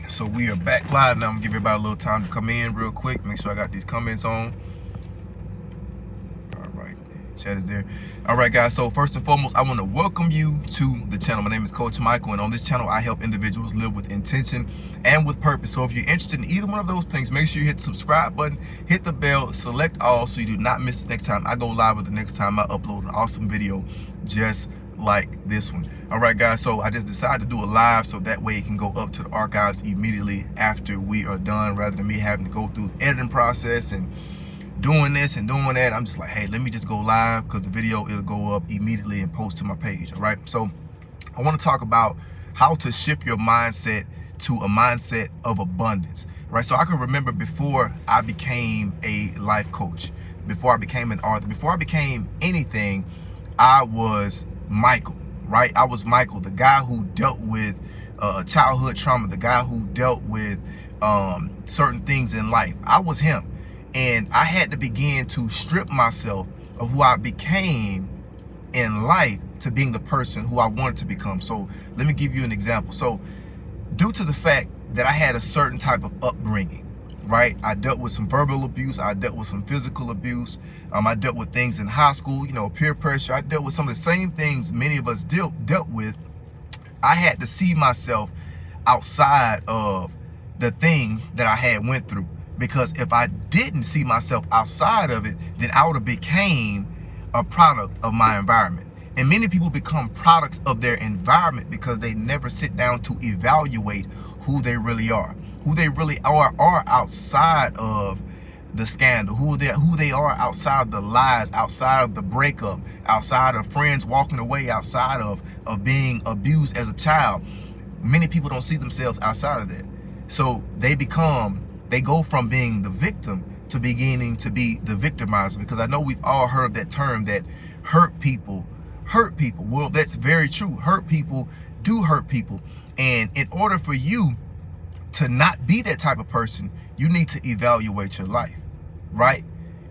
So we are back live now. I'm gonna give everybody a little time to come in real quick. Make sure I got these comments on. All right, chat is there. All right, guys. So first and foremost, I want to welcome you to the channel. My name is Coach Michael, and on this channel, I help individuals live with intention and with purpose. So if you're interested in either one of those things, make sure you hit the subscribe button, hit the bell, select all, so you do not miss the next time I go live or the next time I upload an awesome video just like this one. All right, guys, so I just decided to do a live so that way it can go up to the archives immediately after we are done, rather than me having to go through the editing process and doing this and doing that. I'm just like, hey, let me just go live, because the video, it'll go up immediately and post to my page. All right, so I want to talk about how to shift your mindset to a mindset of abundance. Right, so I can remember before I became a life coach, before I became an author, before I became anything, I was Michael, right? I was Michael, the guy who dealt with childhood trauma, the guy who dealt with certain things in life. I was him, and I had to begin to strip myself of who I became in life to being the person who I wanted to become. So let me give you an example. So due to the fact that I had a certain type of upbringing, right? I dealt with some verbal abuse. I dealt with some physical abuse. I dealt with things in high school, you know, peer pressure. I dealt with some of the same things many of us dealt with. I had to see myself outside of the things that I had went through, because if I didn't see myself outside of it, then I would have became a product of my environment. And many people become products of their environment because they never sit down to evaluate who they really are. Who they really are outside of the scandal, who they are outside of the lies, outside of the breakup, outside of friends walking away, outside of being abused as a child. Many people don't see themselves outside of that. So they go from being the victim to beginning to be the victimizer, because I know we've all heard that term, that hurt people hurt people. Well, that's very true. Hurt people do hurt people. And in order for you to not be that type of person, you need to evaluate your life, right?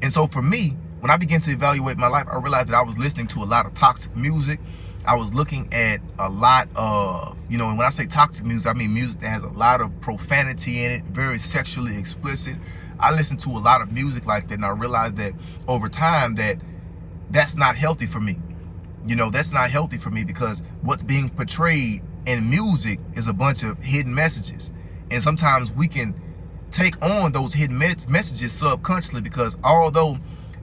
And so for me, when I began to evaluate my life, I realized that I was listening to a lot of toxic music. I was looking at a lot of, you know, and when I say toxic music, I mean music that has a lot of profanity in it, very sexually explicit. I listened to a lot of music like that, and I realized that over time that's not healthy for me. You know, that's not healthy for me, because what's being portrayed in music is a bunch of hidden messages. And sometimes we can take on those hidden messages subconsciously, because although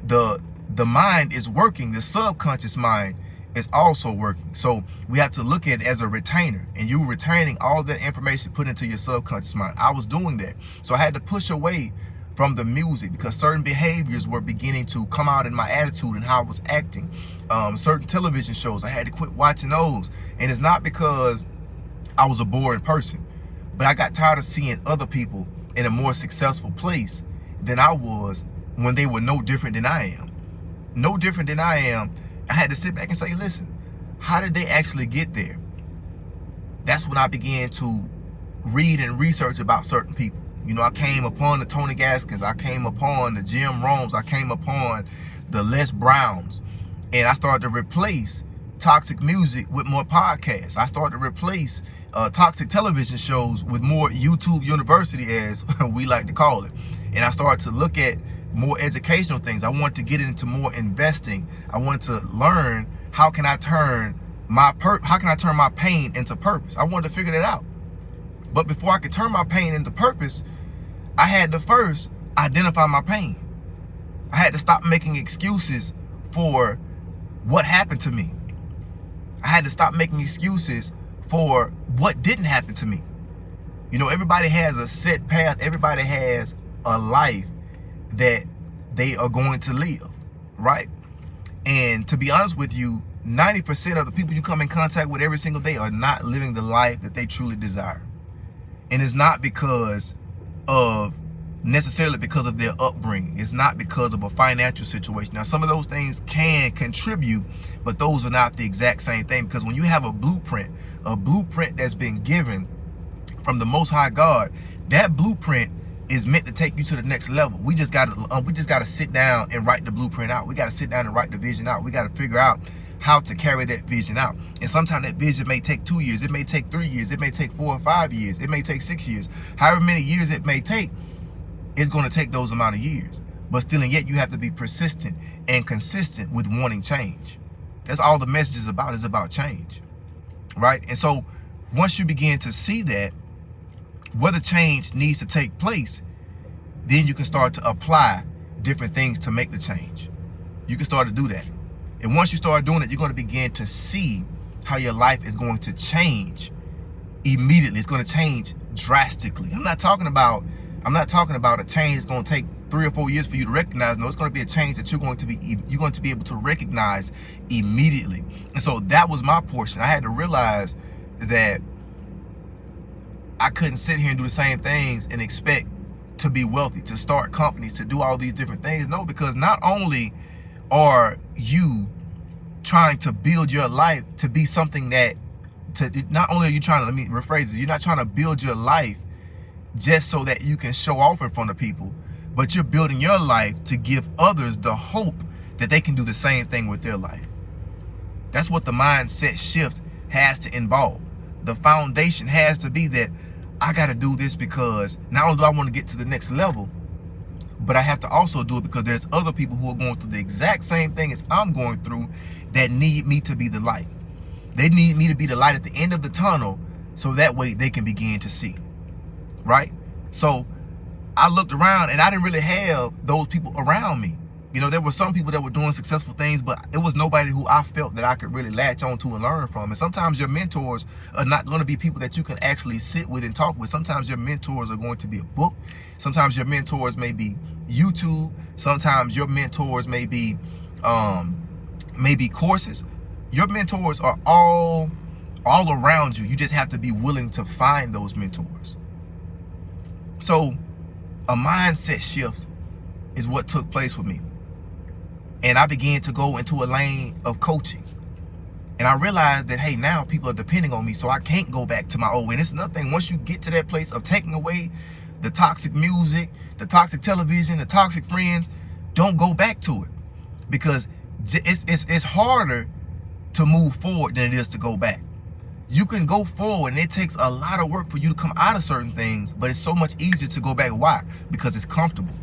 the mind is working, the subconscious mind is also working. So we have to look at it as a retainer, and you retaining all that information put into your subconscious mind. I was doing that. So I had to push away from the music, because certain behaviors were beginning to come out in my attitude and how I was acting. Certain television shows, I had to quit watching those. And it's not because I was a boring person, but I got tired of seeing other people in a more successful place than I was when they were no different than I am. No different than I am. I had to sit back and say, listen, how did they actually get there? That's when I began to read and research about certain people. You know, I came upon the Tony Gaskins, I came upon the Jim Rohns, I came upon the Les Browns, and I started to replace toxic music with more podcasts. I started to replace toxic television shows with more YouTube University, as we like to call it. And I started to look at more educational things. I wanted to get into more investing. I wanted to learn how can I turn my pain into purpose. I wanted to figure that out. But before I could turn my pain into purpose, I had to first identify my pain. I had to stop making excuses for what happened to me. I had to stop making excuses for what didn't happen to me. You know, everybody has a set path. Everybody has a life that they are going to live, right? And to be honest with you, 90% of the people you come in contact with every single day are not living the life that they truly desire. And it's not necessarily because of their upbringing. It's not because of a financial situation. Now, some of those things can contribute, but those are not the exact same thing. Because when you have a blueprint that's been given from the Most High God, that blueprint is meant to take you to the next level. We just gotta sit down and write the blueprint out. We gotta sit down and write the vision out. We gotta figure out how to carry that vision out. And sometimes that vision may take 2 years, it may take 3 years, it may take 4 or 5 years, it may take 6 years. However many years it may take, it's going to take those amount of years. But still and yet you have to be persistent and consistent with wanting change. That's all the message is about change, right? And so once you begin to see that, whether change needs to take place, then you can start to apply different things to make the change. You can start to do that. And once you start doing it, you're going to begin to see how your life is going to change immediately. It's going to change drastically. I'm not talking about a change that's going to take 3 or 4 years for you to recognize. No, it's going to be a change that you're going to be able to recognize immediately. And so that was my portion. I had to realize that I couldn't sit here and do the same things and expect to be wealthy, to start companies, to do all these different things. No, because not only are you trying to build your life to be something that, not only are you trying to, let me rephrase it, you're not trying to build your life just so that you can show off in front of people, but you're building your life to give others the hope that they can do the same thing with their life. That's what the mindset shift has to involve. The foundation has to be that I got to do this because not only do I want to get to the next level, but I have to also do it because there's other people who are going through the exact same thing as I'm going through that need me to be the light. They need me to be the light at the end of the tunnel so that way they can begin to see, right? So I looked around and I didn't really have those people around me. You know, there were some people that were doing successful things, but it was nobody who I felt that I could really latch on to and learn from. And sometimes your mentors are not going to be people that you can actually sit with and talk with. Sometimes your mentors are going to be a book. Sometimes your mentors may be YouTube. Sometimes your mentors may be courses. Your mentors are all around you. You just have to be willing to find those mentors. So a mindset shift is what took place with me. And I began to go into a lane of coaching. And I realized that, hey, now people are depending on me, so I can't go back to my old way. And it's another thing, once you get to that place of taking away the toxic music, the toxic television, the toxic friends, don't go back to it. Because it's harder to move forward than it is to go back. You can go forward and it takes a lot of work for you to come out of certain things, but it's so much easier to go back. Why? Because it's comfortable.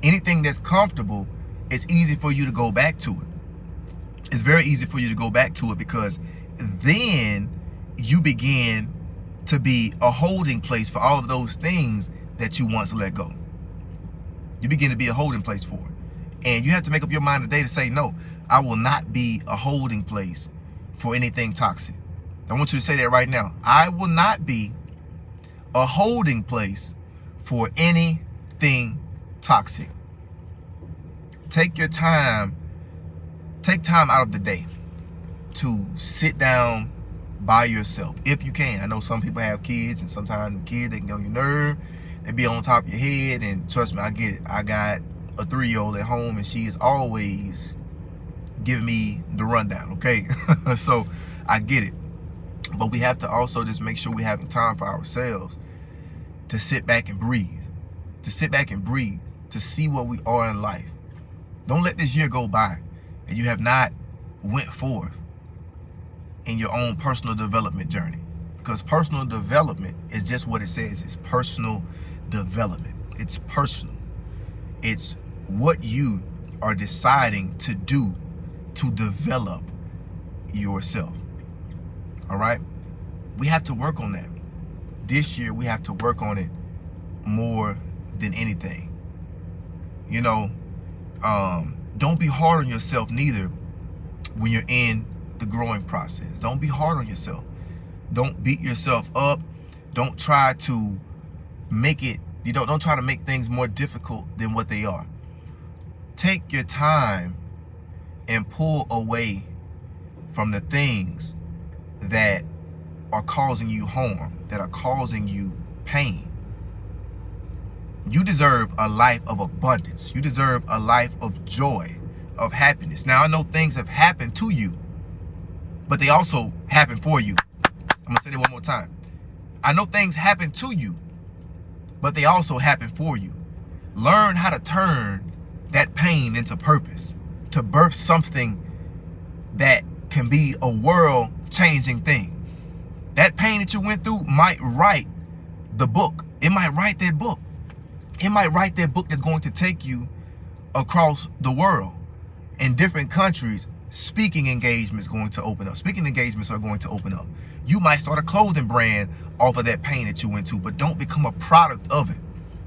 Anything that's comfortable, it's easy for you to go back to it. It's very easy for you to go back to it because then you begin to be a holding place for all of those things that you once let go. You begin to be a holding place for it. And you have to make up your mind today to say, no, I will not be a holding place for anything toxic. I want you to say that right now. I will not be a holding place for anything toxic. Take time out of the day to sit down by yourself if you can. I know some people have kids, and sometimes kids, they can get on your nerve. They be on top of your head, and trust me, I get it. I got a 3-year-old at home, and she is always giving me the rundown, okay? So I get it. But we have to also just make sure we're having time for ourselves to sit back and breathe, to see where we are in life. Don't let this year go by and you have not went forth in your own personal development journey. Because personal development is just what it says. It's personal development. It's personal. It's what you are deciding to do to develop yourself. All right? We have to work on that. This year, we have to work on it more than anything. You know, don't be hard on yourself neither when you're in the growing process. Don't be hard on yourself. Don't beat yourself up. Don't try to make it, don't try to make things more difficult than what they are. Take your time and pull away from the things that are causing you harm, that are causing you pain. You deserve a life of abundance. You deserve a life of joy, of happiness. Now, I know things have happened to you, but they also happen for you. I'm gonna say that one more time. I know things happen to you, but they also happen for you. Learn how to turn that pain into purpose, to birth something that can be a world changing thing. That pain that you went through might write the book. It might write that book. It might write that book that's going to take you across the world. In different countries, speaking engagements going to open up. Speaking engagements are going to open up. You might start a clothing brand off of that pain that you went to, but don't become a product of it.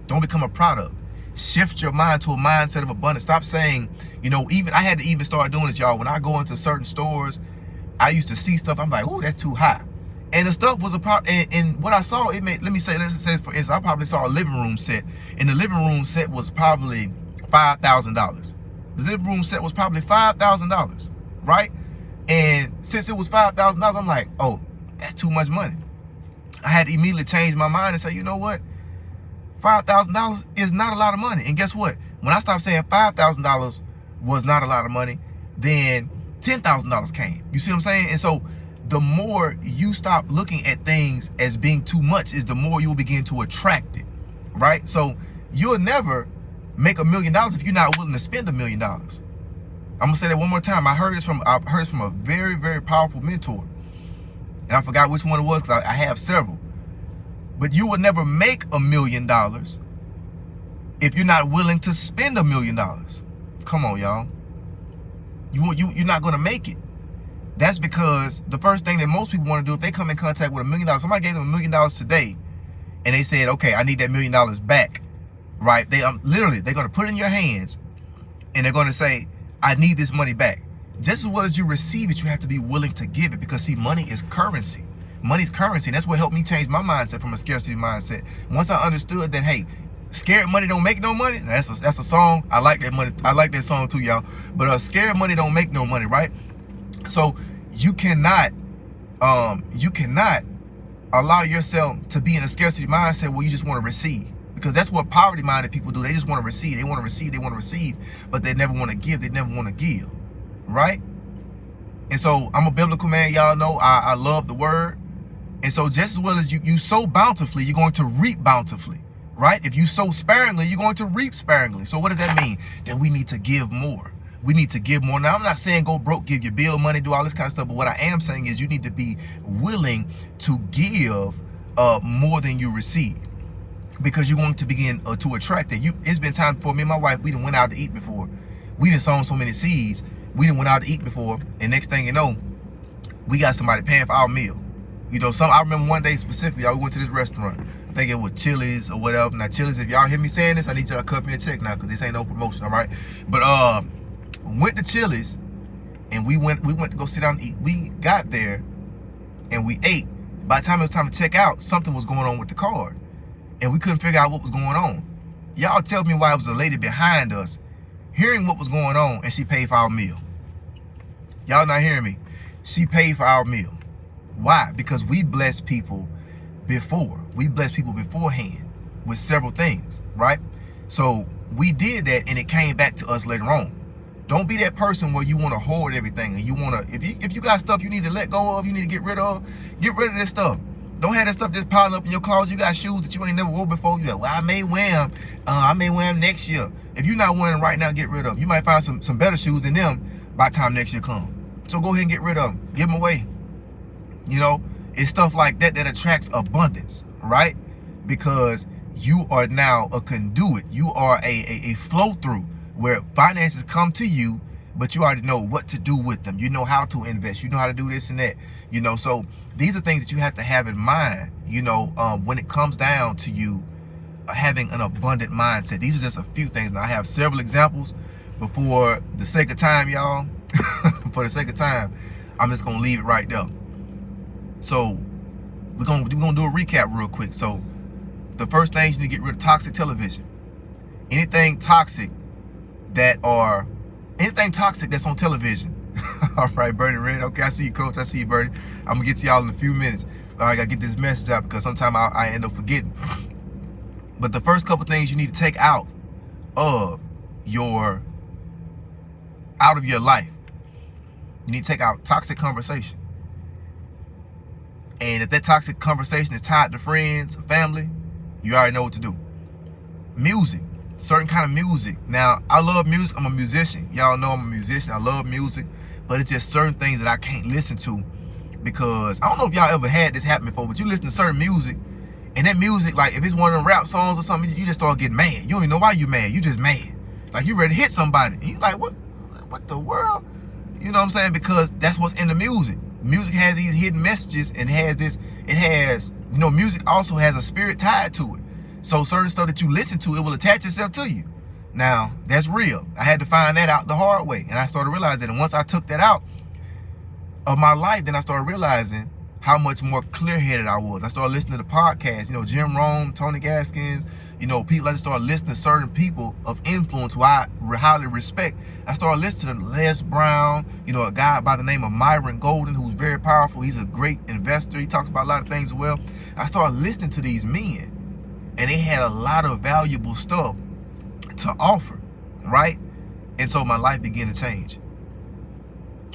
Don't become a product. Shift your mind to a mindset of abundance. Stop saying, you know, even I had to even start doing this, y'all. When I go into certain stores, I used to see stuff. I'm like, oh, that's too high. And the stuff was a part, and what I saw, it made, let me say, let's say for instance, I probably saw a living room set, and the living room set was probably $5,000. The living room set was probably $5,000, right? And since it was $5,000, I'm like, oh, that's too much money. I had to immediately change my mind and say, you know what? $5,000 is not a lot of money. And guess what? When I stopped saying $5,000 was not a lot of money, then $10,000 came. You see what I'm saying? And so the more you stop looking at things as being too much is the more you'll begin to attract it, right? So you'll never make $1 million if you're not willing to spend $1 million. I'm gonna say that one more time. I heard this from a very, very powerful mentor, and I forgot which one it was because I have several. But you will never make $1 million if you're not willing to spend $1 million. Come on, y'all. You're not gonna make it. That's because the first thing that most people want to do, if they come in contact with $1 million, somebody gave them $1 million today, and they said, okay, I need that $1 million back, right? Literally, they're going to put it in your hands, and they're going to say, I need this money back. Just as well as you receive it, you have to be willing to give it, because see, money is currency. Money's currency, and that's what helped me change my mindset from a scarcity mindset. Once I understood that, hey, scared money don't make no money. Now, that's a song. I like that money. I like that song too, y'all. But scared money don't make no money, right? So you cannot allow yourself to be in a scarcity mindset where you just want to receive, because that's what poverty-minded people do. They just want to receive. They want to receive. They want to receive, but they never want to give. They never want to give, right? And so I'm a biblical man. Y'all know I love the word. And so just as well as you sow bountifully, you're going to reap bountifully, right? If you sow sparingly, you're going to reap sparingly. So what does that mean? That we need to give more. We need to give more. Now, I'm not saying go broke, give your bill money, do all this kind of stuff. But what I am saying is you need to be willing to give more than you receive, because you're going to begin to attract it. It's been time for me and my wife, we done went out to eat before. We done sown so many seeds. We done went out to eat before. And next thing you know, we got somebody paying for our meal. You know, I remember one day specifically, I went to this restaurant. I think it was Chili's or whatever. Now, Chili's, if y'all hear me saying this, I need y'all to cut me a check now, because this ain't no promotion, all right? But went to Chili's, and we went to go sit down and eat. We got there and we ate. By the time it was time to check out, something was going on with the card, and we couldn't figure out what was going on. Y'all tell me why it was a lady behind us hearing what was going on, and she paid for our meal. Y'all not hearing me? She paid for our meal. Why? Because we blessed people before. We blessed people beforehand with several things, right? So we did that, and it came back to us later on. Don't be that person where you want to hoard everything, and you want to, if you got stuff you need to let go of, you need to get rid of this stuff. Don't have that stuff just piling up in your closet. You got shoes that you ain't never wore before. You like, well, I may wear them next year. If you're not wearing them right now, get rid of them. You might find some better shoes than them by the time next year comes. So go ahead and get rid of them. Give them away. You know, it's stuff like that that attracts abundance, right? Because you are now a conduit. You are a flow through where finances come to you, but you already know what to do with them. You know how to invest. You know how to do this and that. You know, so these are things that you have to have in mind, you know, when it comes down to you having an abundant mindset. These are just a few things. Now, I have several examples, but for the sake of time, y'all, for the sake of time, I'm just going to leave it right there. So we're gonna do a recap real quick. So the first thing, you need to get rid of toxic television. Anything toxic that's on television. All right, Birdie Red. Okay, I see you, Coach. I see you, Birdie. I'm gonna get to y'all in a few minutes. All right, I gotta get this message out because sometimes I end up forgetting. But the first couple things you need to take out of your life. You need to take out toxic conversation. And if that toxic conversation is tied to friends or family, you already know what to do. Music, certain kind of music. Now, I love music. I'm a musician. Y'all know I'm a musician. I love music. but it's just certain things that I can't listen to, because I don't know if y'all ever had this happen before, but you listen to certain music, and that music, like if it's one of them rap songs or something, you just start getting mad. You don't even know why you mad. You just mad. Like you ready to hit somebody. And you like, what the world? You know what I'm saying? Because that's what's in the music. Music has these hidden messages, and you know, music also has a spirit tied to it. So certain stuff that you listen to, it will attach itself to you. Now, that's real. I had to find that out the hard way. And I started realizing that. And once I took that out of my life, then I started realizing how much more clear-headed I was. I started listening to the podcasts, you know, Jim Rohn, Tony Gaskins, you know, people. I just started listening to certain people of influence who I highly respect. I started listening to Les Brown, you know, a guy by the name of Myron Golden, who's very powerful. He's a great investor. He talks about a lot of things as well. I started listening to these men, and they had a lot of valuable stuff to offer, right? And so my life began to change.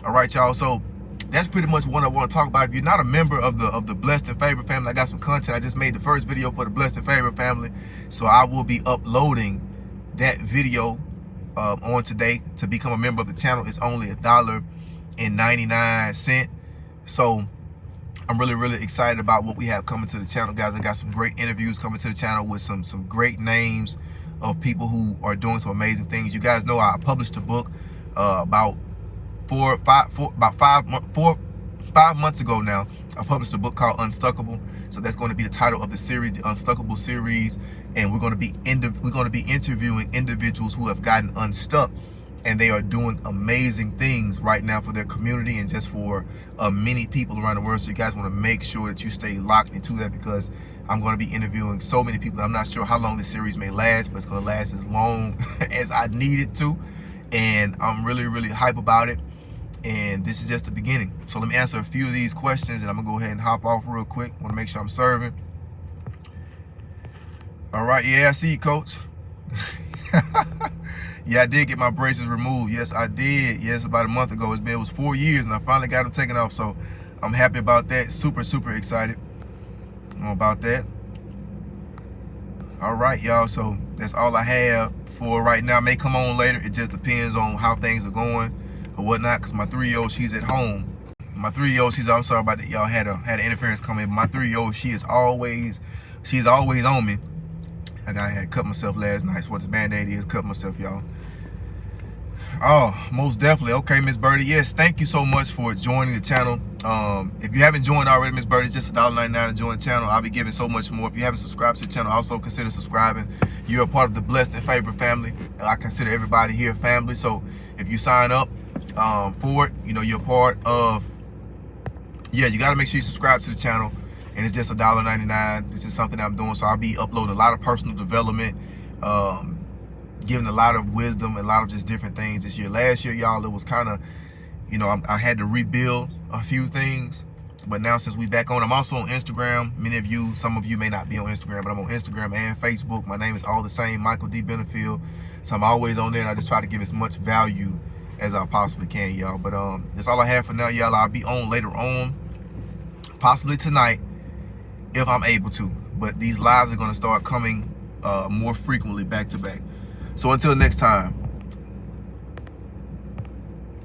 All right, y'all. So that's pretty much what I want to talk about. If you're not a member of the Blessed and Favored family, I got some content. I just made the first video for the Blessed and Favored family, so I will be uploading that video on today. To become a member of the channel, it's only $1.99. So I'm really excited about what we have coming to the channel, guys. I got some great interviews coming to the channel with some great names of people who are doing some amazing things. You guys know I published a book about 5 months ago now. I published a book called Unstuckable. So that's going to be the title of the series, the Unstuckable series. And we're going to be interviewing individuals who have gotten unstuck, and they are doing amazing things right now for their community and just for many people around the world. So you guys want to make sure that you stay locked into that, because I'm going to be interviewing so many people. I'm not sure how long this series may last, but it's going to last as long as I need it to. And I'm really hype about it. And this is just the beginning. So let me answer a few of these questions, and I'm gonna go ahead and hop off real quick. Want to make sure I'm serving. All right, yeah, I see you, Coach. Yeah, I did get my braces removed. Yes, I did. Yes, about a month ago. It was 4 years, and I finally got them taken off. So I'm happy about that. Super excited about that. All right, y'all. So that's all I have for right now. May come on later. It just depends on how things are going or whatnot, because my 3-year-old, she's at home. My 3-year-old, I'm sorry about that, y'all, had an interference come in. My 3-year-old, she's always on me. And I had cut myself last night. So what this Band-Aid is, cut myself, y'all. Oh, most definitely. Okay, Miss Birdie. Yes, thank you so much for joining the channel. If you haven't joined already, Miss Birdie, it's just $1.99 to join the channel. I'll be giving so much more. If you haven't subscribed to the channel, also consider subscribing. You're a part of the Blessed and Favored family. I consider everybody here family. So if you sign up for it, you know, you're part of, yeah, you got to make sure you subscribe to the channel. And it's just $1.99. This is something I'm doing. So I'll be uploading a lot of personal development, giving a lot of wisdom, a lot of just different things this year. Last year, y'all, it was kind of, you know, I had to rebuild a few things. But now since we back on, I'm also on Instagram. Some of you may not be on Instagram, but I'm on Instagram and Facebook. My name is all the same, Michael D. Benefield. So I'm always on there, and I just try to give as much value as I possibly can, y'all. But that's all I have for now, y'all. I'll be on later on, possibly tonight, if I'm able to. But these lives are going to start coming more frequently, back to back. So until next time,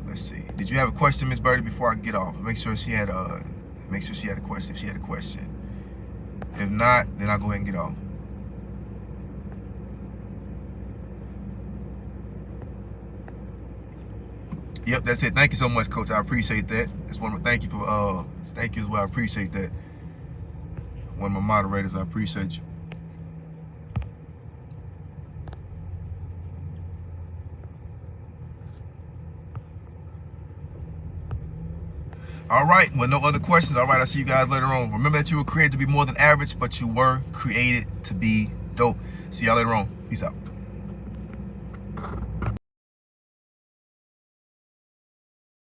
let's see. Did you have a question, Miss Birdie, before I get off? Make sure she had a question. If she had a question. If not, then I'll go ahead and get off. Yep, that's it. Thank you so much, Coach. I appreciate that. Just want to thank you for thank you as well. I appreciate that. One of my moderators, I appreciate you. All right, well, no other questions. All right, I'll see you guys later on. Remember that you were created to be more than average, but you were created to be dope. See y'all later on. Peace out.